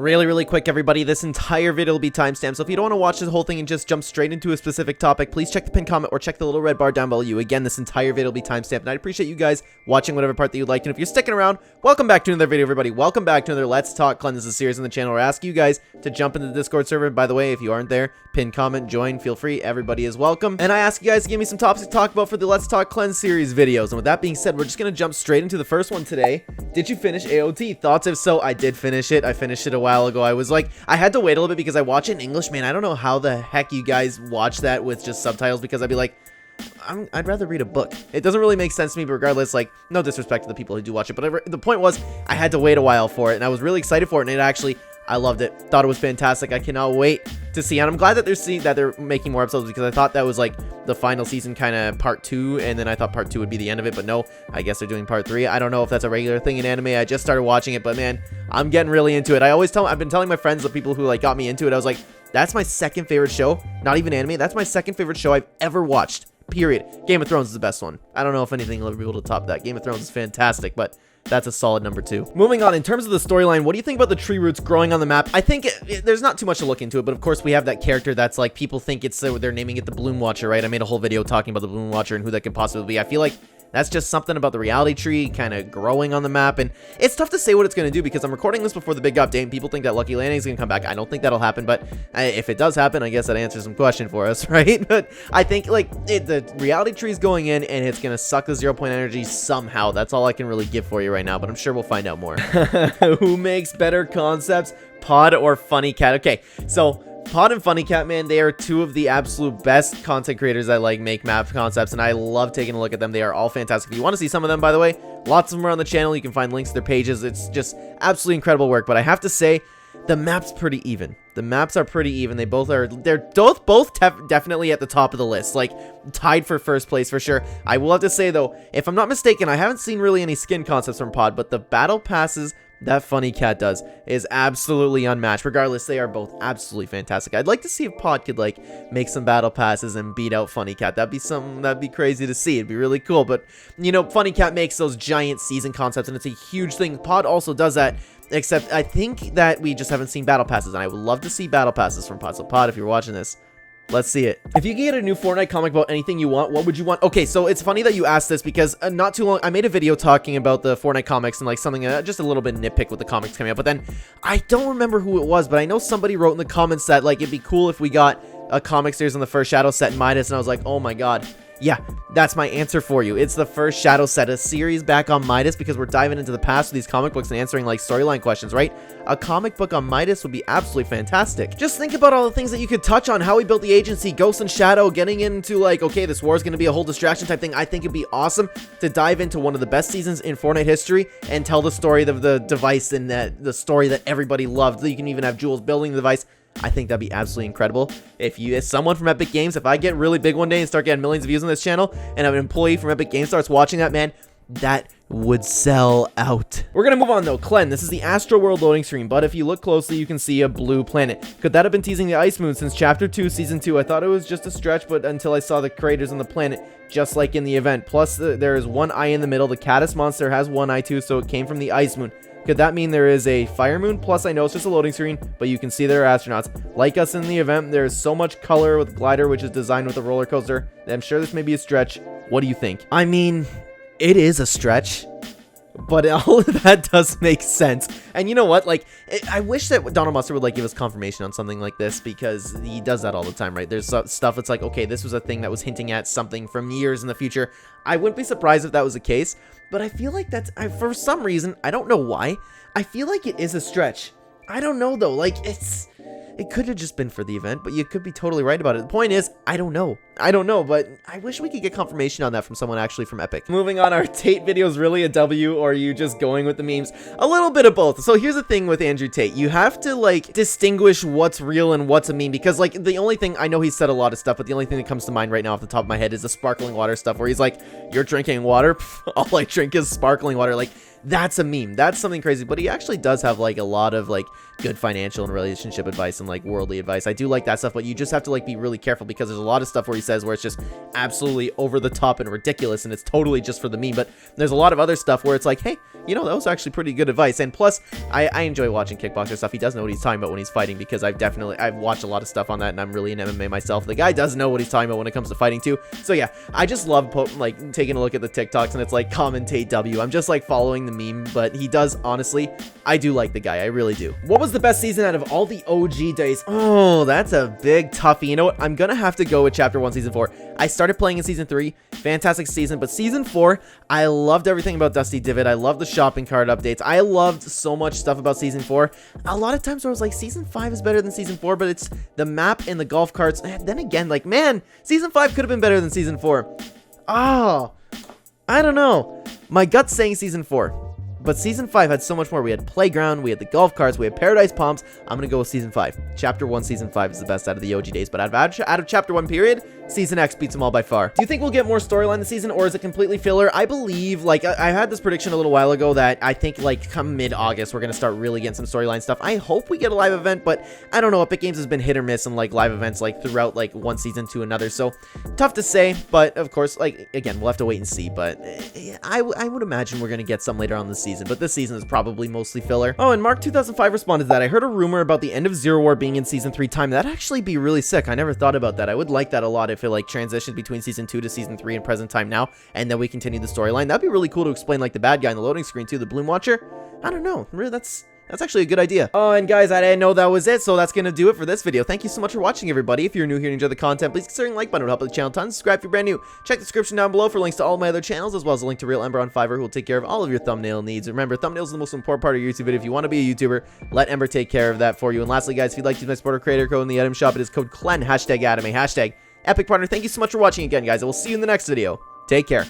Really quick, everybody, this entire video will be timestamped, so if you don't want to watch the whole thing and just jump straight into a specific topic, please check the pinned comment or check the little red bar down below you. Again, this entire video will be timestamped, and I'd appreciate you guys watching whatever part that you liked, and if you're sticking around, welcome back to another video, everybody. Welcome back to another Let's Talk Clen. This is a series on the channel where I ask you guys to jump into the Discord server. By the way, if you aren't there, pinned comment, join, feel free, everybody is welcome. And I ask you guys to give me some topics to talk about for the Let's Talk Clen series videos, and with that being said, we're just going to jump straight into the first one today. Did you finish AOT? Thoughts? If so, I did finish it. I finished it a while ago. I was like, I had to wait a little bit because I watch it in English, man. I don't know how the heck you guys watch that with just subtitles, because I'd be like, I'd rather read a book. It doesn't really make sense to me, but regardless, like, no disrespect to the people who do watch it, but the point was, I had to wait a while for it, and I was really excited for it, and I loved it. Thought it was fantastic. I cannot wait to see, and I'm glad that they're making more episodes, because I thought that was like the final season, kind of part 2, and then I thought part 2 would be the end of it, but no, I guess they're doing part 3. I don't know if that's a regular thing in anime. I just started watching it, but man, I'm getting really into it. I've been telling my friends, the people who like got me into it, I was like, that's my second favorite show, not even anime. That's my second favorite show I've ever watched. Period. Game of Thrones is the best one. I don't know if anything will ever be able to top that. Game of Thrones is fantastic, but that's a solid number 2. Moving on, in terms of the storyline, what do you think about the tree roots growing on the map? I think there's not too much to look into it, but of course we have that character that's like, people think it's, they're naming it the Bloom Watcher, right? I made a whole video talking about the Bloom Watcher and who that could possibly be. I feel like that's just something about the reality tree kind of growing on the map, and it's tough to say what it's going to do because I'm recording this before the big update, and people think that Lucky Landing is going to come back. I don't think that'll happen, but if it does happen, I guess that answers some question for us, right? But I think like the reality tree is going in, and it's going to suck the 0-point energy somehow. That's all I can really give for you right now, but I'm sure we'll find out more. Who makes better concepts, Pod or Funny Cat? Okay, so Pod and Funny Cat, man, they are two of the absolute best content creators that like make map concepts, and I love taking a look at them. They are all fantastic. If you want to see some of them, by the way, lots of them are on the channel. You can find links to their pages. It's just absolutely incredible work, but I have to say, the map's pretty even. The maps are pretty even. They're both definitely at the top of the list, like tied for first place for sure. I will have to say though, if I'm not mistaken, I haven't seen really any skin concepts from Pod, but the battle passes that Funny Cat does is absolutely unmatched. Regardless, they are both absolutely fantastic. I'd like to see if Pod could like make some battle passes and beat out Funny Cat. That'd be crazy to see. It'd be really cool. But you know, Funny Cat makes those giant season concepts, and it's a huge thing. Pod also does that, except I think that we just haven't seen battle passes, and I would love to see battle passes from Pod. So Pod, if you're watching this, let's see it. If you could get a new Fortnite comic about anything you want, what would you want? Okay, so it's funny that you asked this because not too long, I made a video talking about the Fortnite comics and like something, just a little bit nitpick with the comics coming up, but then I don't remember who it was, but I know somebody wrote in the comments that like it'd be cool if we got a comic series on the first Shadow set in Midas, and I was like, oh my god. Yeah, that's my answer for you. It's the first Shadow set, a series back on Midas, because we're diving into the past with these comic books and answering like storyline questions, right? A comic book on Midas would be absolutely fantastic. Just think about all the things that you could touch on, how we built the agency, Ghost and Shadow, getting into like, okay, this war is going to be a whole distraction type thing. I think it'd be awesome to dive into one of the best seasons in Fortnite history and tell the story of the device, and the story that everybody loved. You can even have Jules building the device. I think that'd be absolutely incredible. As someone from Epic Games, if I get really big one day and start getting millions of views on this channel, and an employee from Epic Games starts watching that, man, that would sell out. We're gonna move on though. Clen, this is the Astroworld loading screen, but if you look closely, you can see a blue planet. Could that have been teasing the ice moon since chapter 2 season 2? I thought it was just a stretch, but until I saw the craters on the planet, just like in the event. Plus there is one eye in the middle. The caddis monster has one eye too, so it came from the ice moon. Could that mean there is a fire moon? Plus, I know it's just a loading screen, but you can see there are astronauts. Like us in the event, there is so much color with Glider, which is designed with a roller coaster. I'm sure this may be a stretch. What do you think? I mean, it is a stretch, but all of that does make sense. And you know what? Like, I wish that Donald Mustard would like give us confirmation on something like this, because he does that all the time, right? There's stuff that's like, okay, this was a thing that was hinting at something from years in the future. I wouldn't be surprised if that was the case, but I feel like that's, for some reason, I don't know why, I feel like it is a stretch. I don't know though, like it could have just been for the event, but you could be totally right about it. The point is, I don't know, but I wish we could get confirmation on that from someone actually from Epic. Moving on, are Tate videos really a W, or are you just going with the memes? A little bit of both. So here's the thing with Andrew Tate. You have to like distinguish what's real and what's a meme, because like the only thing, I know he said a lot of stuff, but the only thing that comes to mind right now off the top of my head is the sparkling water stuff, where he's like, you're drinking water? All I drink is sparkling water. Like, that's a meme. That's something crazy. But he actually does have like a lot of like good financial and relationship advice and like worldly advice. I do like that stuff, but you just have to like be really careful because there's a lot of stuff where he says where it's just absolutely over the top and ridiculous and it's totally just for the meme. But there's a lot of other stuff where it's like, hey, you know, that was actually pretty good advice. And plus, I enjoy watching kickboxer stuff. He does know what he's talking about when he's fighting because I've watched a lot of stuff on that and I'm really in MMA myself. The guy does know what he's talking about when it comes to fighting too. So yeah, I just love like taking a look at the TikToks and it's like commentate W. I'm just like following the meme, but he does, honestly, I do like the guy. I really do. What was the best season out of all the OG days? Oh, that's a big toughie. You know what? I'm gonna have to go with Chapter 1, Season 4. I started playing in Season 3. Fantastic season. But Season 4, I loved everything about Dusty Divot. I loved the shopping cart updates. I loved so much stuff about Season 4. A lot of times I was like, Season 5 is better than Season 4, but it's the map and the golf carts. And then again, like, man, Season 5 could have been better than Season 4. Oh, I don't know. My gut's saying Season 4. But Season 5 had so much more. We had Playground, we had the golf carts, we had Paradise Palms. I'm going to go with Season 5. Chapter 1, Season 5 is the best out of the OG days. But out of Chapter 1, period, Season X beats them all by far. Do you think we'll get more storyline this season, or is it completely filler? I believe, like, I had this prediction a little while ago that I think, like, come mid-August, we're going to start really getting some storyline stuff. I hope we get a live event, but I don't know. Epic Games has been hit or miss on, like, live events, like, throughout, like, one season to another. So, tough to say, but, of course, like, again, we'll have to wait and see. But I would imagine we're going to get some later on this season, but this season is probably mostly filler. Oh, and Mark 2005 responded to that. I heard a rumor about the end of Zero War being in Season 3 time. That'd actually be really sick. I never thought about that. I would like that a lot if it, like, transitioned between Season 2 to Season 3 and present time now, and then we continue the storyline. That'd be really cool to explain, like, the bad guy in the loading screen too, the Bloom Watcher. I don't know. Really, that's actually a good idea. Oh, and guys, I didn't know that was it, so that's gonna do it for this video. Thank you so much for watching, everybody. If you're new here and enjoy the content, please consider the like button. It would help the channel a ton. Subscribe if you're brand new. Check the description down below for links to all of my other channels, as well as a link to Real Ember on Fiverr, who will take care of all of your thumbnail needs. Remember, thumbnails are the most important part of your YouTube video. If you want to be a YouTuber, let Ember take care of that for you. And lastly, guys, if you'd like to use my supporter creator code in the item shop, it is code CLEN, #anime, #Epic Partner. Thank you so much for watching again, guys. I will see you in the next video. Take care.